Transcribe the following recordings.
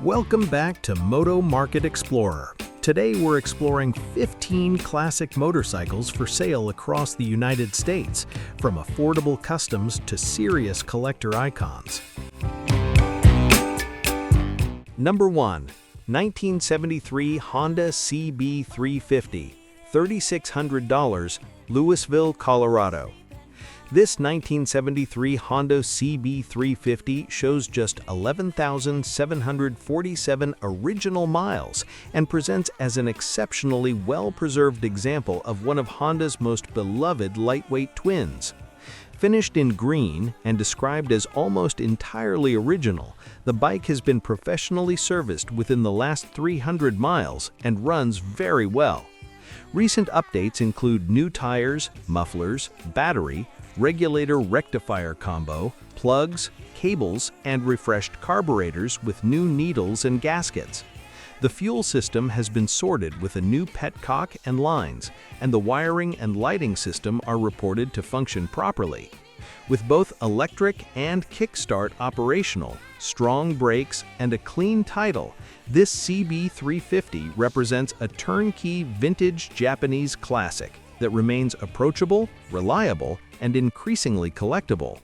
Welcome back to Moto Market Explorer. Today we're exploring 15 classic motorcycles for sale across the United States, from affordable customs to serious collector icons. Number 1. 1973 Honda CB350, $3,600, Louisville, Colorado. This 1973 Honda CB350 shows just 11,747 original miles and presents as an exceptionally well-preserved example of one of Honda's most beloved lightweight twins. Finished in green and described as almost entirely original, the bike has been professionally serviced within the last 300 miles and runs very well. Recent updates include new tires, mufflers, battery, regulator rectifier combo, plugs, cables, and refreshed carburetors with new needles and gaskets. The fuel system has been sorted with a new petcock and lines, and the wiring and lighting system are reported to function properly. With both electric and kickstart operational, strong brakes, and a clean title, this CB350 represents a turnkey vintage Japanese classic that remains approachable, reliable, and increasingly collectible.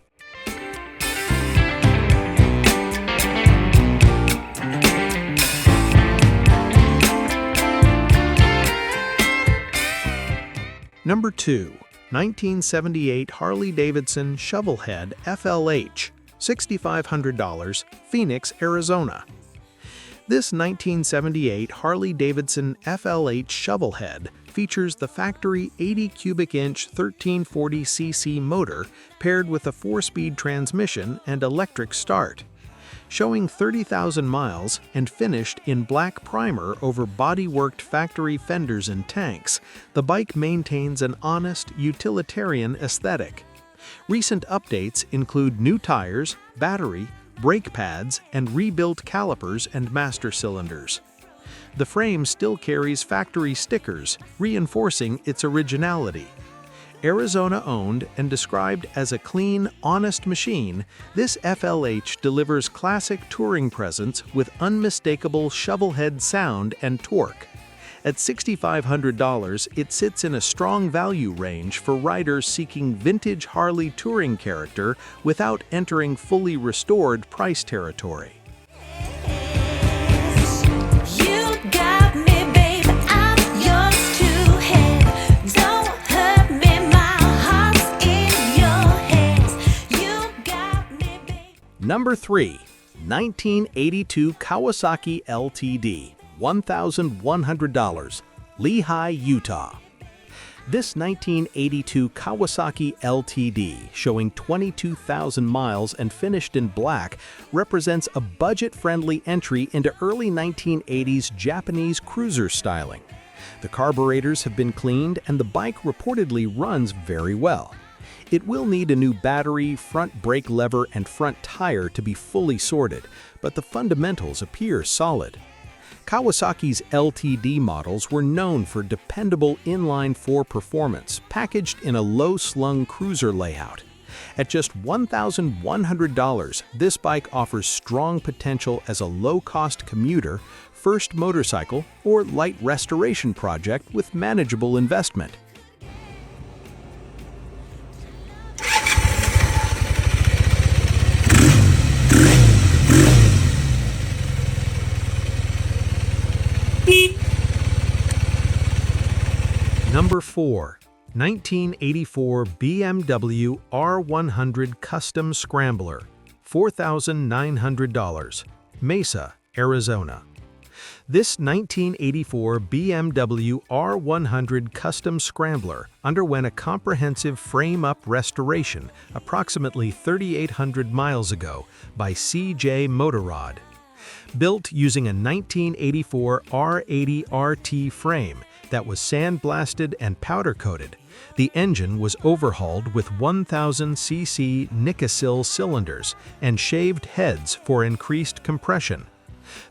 Number 2. 1978 Harley-Davidson Shovelhead FLH, $6,500, Phoenix, Arizona. This 1978 Harley-Davidson FLH Shovelhead features the factory 80 cubic inch 1340cc motor paired with a 4-speed transmission and electric start. Showing 30,000 miles and finished in black primer over body-worked factory fenders and tanks, the bike maintains an honest, utilitarian aesthetic. Recent updates include new tires, battery, brake pads, and rebuilt calipers and master cylinders. The frame still carries factory stickers, reinforcing its originality. Arizona-owned and described as a clean, honest machine, this FLH delivers classic touring presence with unmistakable shovelhead sound and torque. At $6,500, it sits in a strong value range for riders seeking vintage Harley touring character without entering fully restored price territory. Number 3. 1982 Kawasaki LTD, $1,100, Lehi, Utah. This 1982 Kawasaki LTD, showing 22,000 miles and finished in black, represents a budget-friendly entry into early 1980s Japanese cruiser styling. The carburetors have been cleaned and the bike reportedly runs very well. It will need a new battery, front brake lever, and front tire to be fully sorted, but the fundamentals appear solid. Kawasaki's LTD models were known for dependable inline-4 performance, packaged in a low-slung cruiser layout. At just $1,100, this bike offers strong potential as a low-cost commuter, first motorcycle, or light restoration project with manageable investment. Number 4. 1984 BMW R100 Custom Scrambler, $4,900, Mesa, Arizona. This 1984 BMW R100 Custom Scrambler underwent a comprehensive frame-up restoration approximately 3,800 miles ago by CJ Motorrad. Built using a 1984 R80 RT frame that was sandblasted and powder-coated, the engine was overhauled with 1,000cc Nikasil cylinders and shaved heads for increased compression.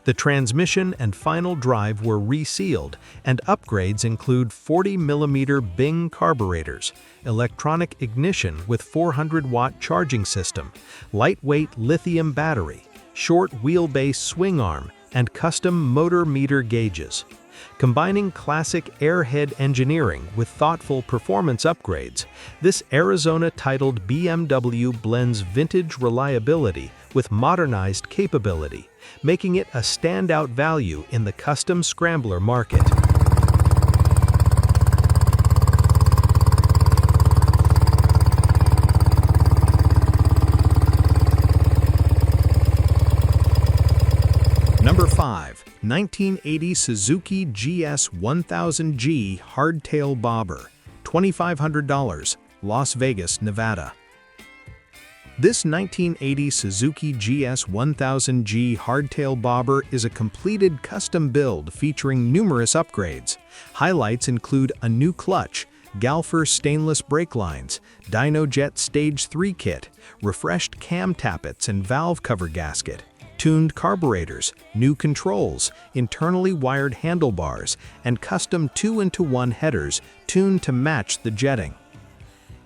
The transmission and final drive were resealed, and upgrades include 40mm Bing carburetors, electronic ignition with 400-watt charging system, lightweight lithium battery, short wheelbase swing arm, and custom motor meter gauges. Combining classic airhead engineering with thoughtful performance upgrades, this Arizona-titled BMW blends vintage reliability with modernized capability, making it a standout value in the custom scrambler market. Number 5. 1980 Suzuki GS1000G Hardtail Bobber, $2,500, Las Vegas, Nevada. This 1980 Suzuki GS1000G Hardtail Bobber is a completed custom build featuring numerous upgrades. Highlights include a new clutch, Galfer stainless brake lines, DynoJet Stage 3 kit, refreshed cam tappets and valve cover gasket, tuned carburetors, new controls, internally wired handlebars, and custom 2-into-1 headers tuned to match the jetting.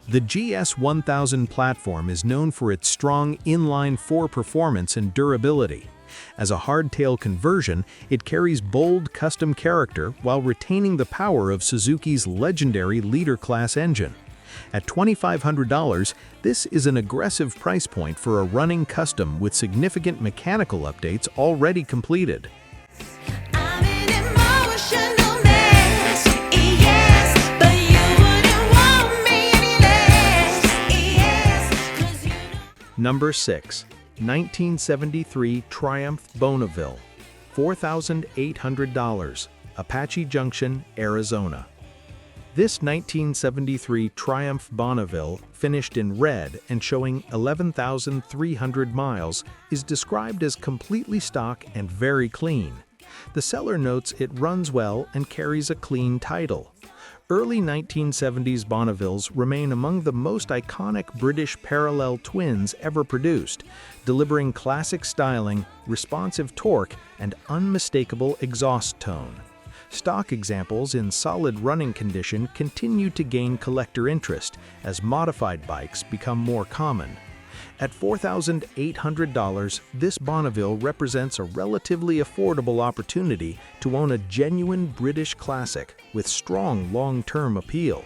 The GS1000 platform is known for its strong inline-4 performance and durability. As a hardtail conversion, it carries bold custom character while retaining the power of Suzuki's legendary leader-class engine. At $2,500, this is an aggressive price point for a running custom with significant mechanical updates already completed. Number 6. 1973 Triumph Bonneville, $4,800, Apache Junction, Arizona. This 1973 Triumph Bonneville, finished in red and showing 11,300 miles, is described as completely stock and very clean. The seller notes it runs well and carries a clean title. Early 1970s Bonnevilles remain among the most iconic British parallel twins ever produced, delivering classic styling, responsive torque, and unmistakable exhaust tone. Stock examples in solid running condition continue to gain collector interest as modified bikes become more common. At $4,800, this Bonneville represents a relatively affordable opportunity to own a genuine British classic with strong long-term appeal.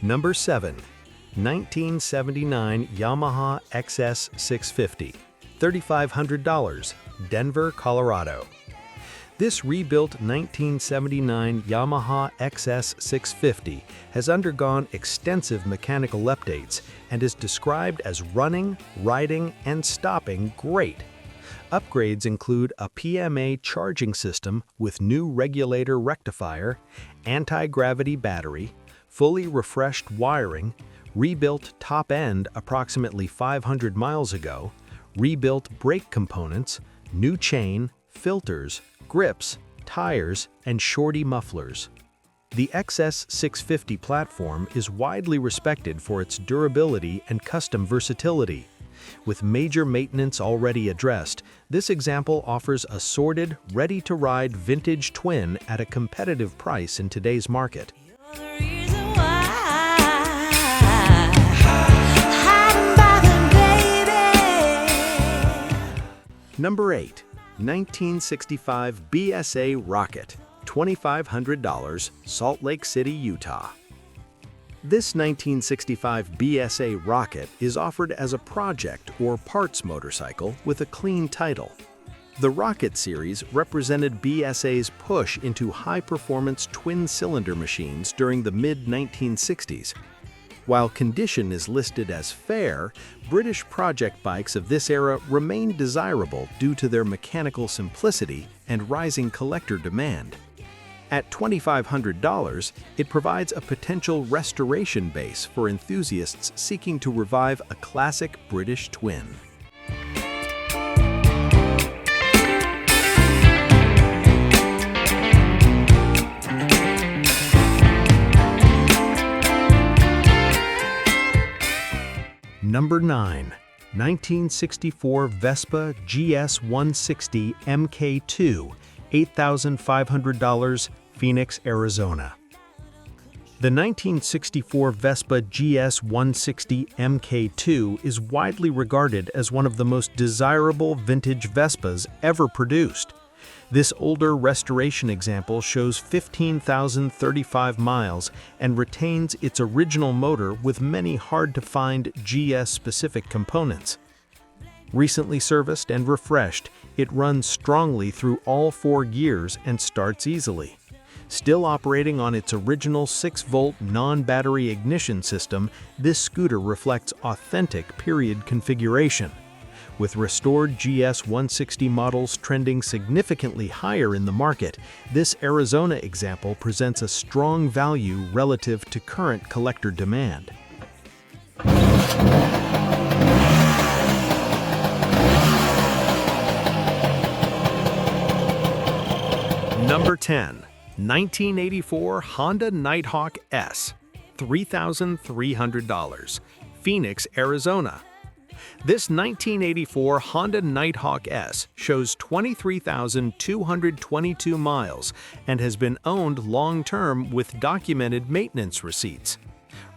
Number 7. 1979 Yamaha XS650, $3,500, Denver, Colorado. This rebuilt 1979 Yamaha XS650 has undergone extensive mechanical updates and is described as running, riding, and stopping great. Upgrades include a PMA charging system with new regulator rectifier, anti-gravity battery, fully refreshed wiring, rebuilt top end approximately 500 miles ago, rebuilt brake components, new chain, filters, grips, tires, and shorty mufflers. The XS650 platform is widely respected for its durability and custom versatility. With major maintenance already addressed, this example offers a sorted, ready-to-ride vintage twin at a competitive price in today's market. Number 8. 1965 BSA Rocket, $2,500, Salt Lake City, Utah. This 1965 BSA Rocket is offered as a project or parts motorcycle with a clean title. The Rocket series represented BSA's push into high-performance twin-cylinder machines during the mid-1960s. While condition is listed as fair, British project bikes of this era remain desirable due to their mechanical simplicity and rising collector demand. At $2,500, it provides a potential restoration base for enthusiasts seeking to revive a classic British twin. Number 9. 1964 Vespa GS160 MK2, $8,500, Phoenix, Arizona. The 1964 Vespa GS160 MK2 is widely regarded as one of the most desirable vintage Vespas ever produced. This older restoration example shows 15,035 miles and retains its original motor with many hard-to-find GS-specific components. Recently serviced and refreshed, it runs strongly through all 4 gears and starts easily. Still operating on its original 6-volt non-battery ignition system, this scooter reflects authentic period configuration. With restored GS160 models trending significantly higher in the market, this Arizona example presents a strong value relative to current collector demand. Number 10. 1984 Honda Nighthawk S, $3,300, Phoenix, Arizona. This 1984 Honda Nighthawk S shows 23,222 miles and has been owned long-term with documented maintenance receipts.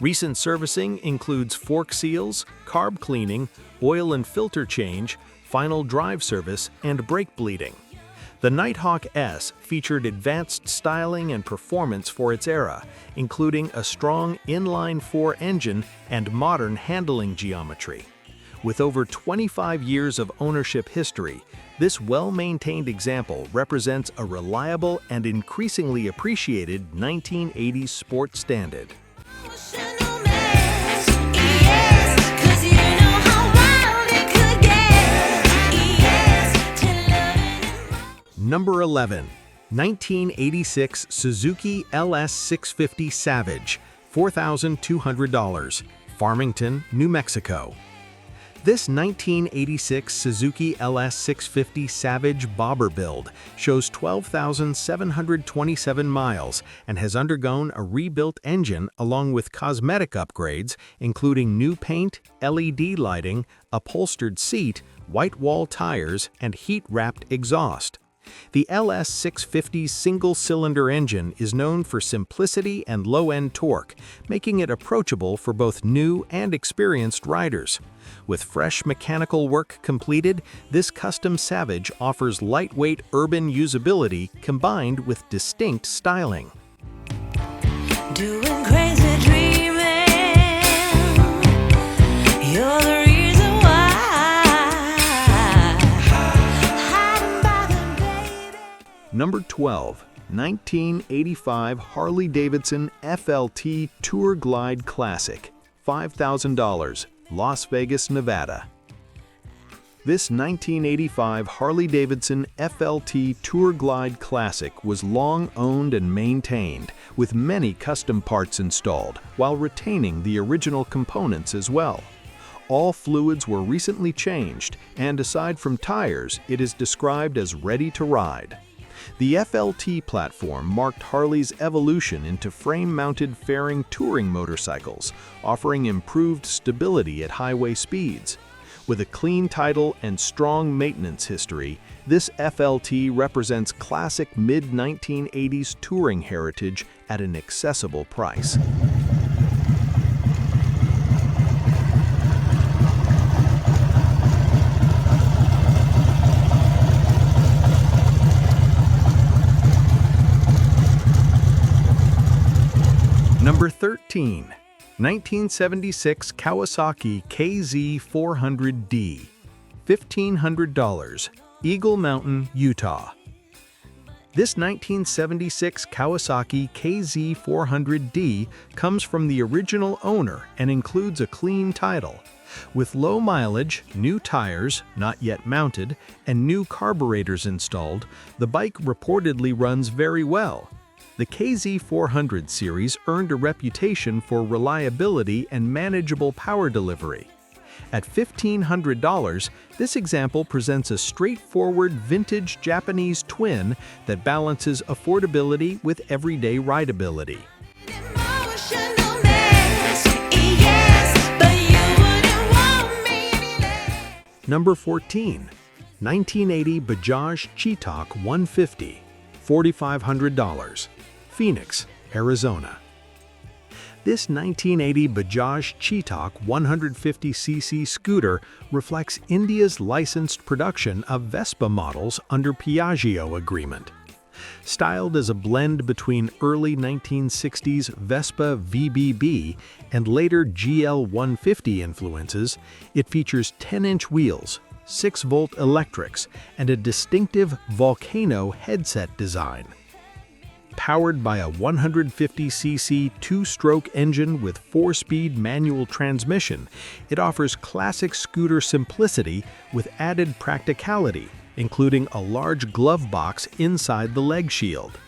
Recent servicing includes fork seals, carb cleaning, oil and filter change, final drive service, and brake bleeding. The Nighthawk S featured advanced styling and performance for its era, including a strong inline-4 engine and modern handling geometry. With over 25 years of ownership history, this well-maintained example represents a reliable and increasingly appreciated 1980s sport standard. Number 11. 1986 Suzuki LS650 Savage, $4,200, Farmington, New Mexico. This 1986 Suzuki LS650 Savage bobber build shows 12,727 miles and has undergone a rebuilt engine along with cosmetic upgrades, including new paint, LED lighting, upholstered seat, white wall tires, and heat-wrapped exhaust. The LS650's single-cylinder engine is known for simplicity and low-end torque, making it approachable for both new and experienced riders. With fresh mechanical work completed, this custom Savage offers lightweight urban usability combined with distinct styling. Doing crazy dreaming, you're the reason why. Number 12. 1985 Harley-Davidson FLT Tour Glide Classic, $5,000, Las Vegas, Nevada. This 1985 Harley-Davidson FLT Tour Glide Classic was long owned and maintained, with many custom parts installed, while retaining the original components as well. All fluids were recently changed, and aside from tires, it is described as ready to ride. The FLT platform marked Harley's evolution into frame-mounted fairing touring motorcycles, offering improved stability at highway speeds. With a clean title and strong maintenance history, this FLT represents classic mid-1980s touring heritage at an accessible price. Number 13. 1976 Kawasaki KZ400D, $1,500, Eagle Mountain, Utah. This 1976 Kawasaki KZ400D comes from the original owner and includes a clean title. With low mileage, new tires, not yet mounted, and new carburetors installed, the bike reportedly runs very well. The KZ400 series earned a reputation for reliability and manageable power delivery. At $1,500, this example presents a straightforward vintage Japanese twin that balances affordability with everyday rideability. Number 14. 1980 Bajaj Chetak 150, $4,500, Phoenix, Arizona. This 1980 Bajaj Chetak 150cc scooter reflects India's licensed production of Vespa models under Piaggio agreement. Styled as a blend between early 1960s Vespa VBB and later GL150 influences, it features 10-inch wheels, 6-volt electrics, and a distinctive volcano headset design. Powered by a 150cc two-stroke engine with 4-speed manual transmission, it offers classic scooter simplicity with added practicality, including a large glove box inside the leg shield.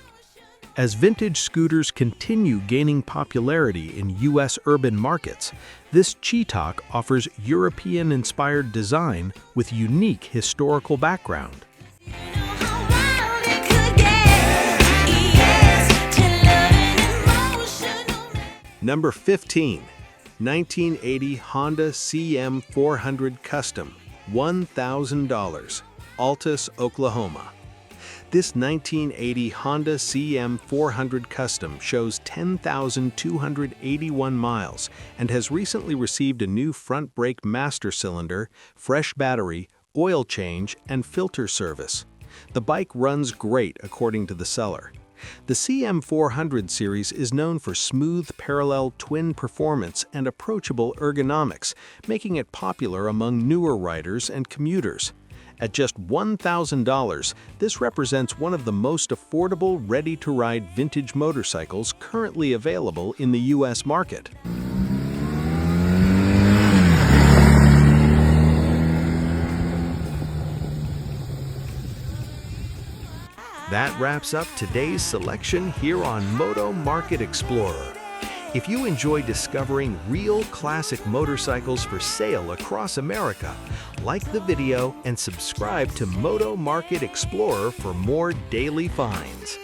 As vintage scooters continue gaining popularity in U.S. urban markets, this Chetak offers European-inspired design with unique historical background. Number 15. 1980 Honda CM400 Custom, $1,000, Altus, Oklahoma. This 1980 Honda CM400 Custom shows 10,281 miles and has recently received a new front brake master cylinder, fresh battery, oil change, and filter service. The bike runs great according to the seller. The CM400 series is known for smooth parallel twin performance and approachable ergonomics, making it popular among newer riders and commuters. At just $1,000, this represents one of the most affordable, ready-to-ride vintage motorcycles currently available in the U.S. market. That wraps up today's selection here on Moto Market Explorer. If you enjoy discovering real classic motorcycles for sale across America, like the video and subscribe to Moto Market Explorer for more daily finds.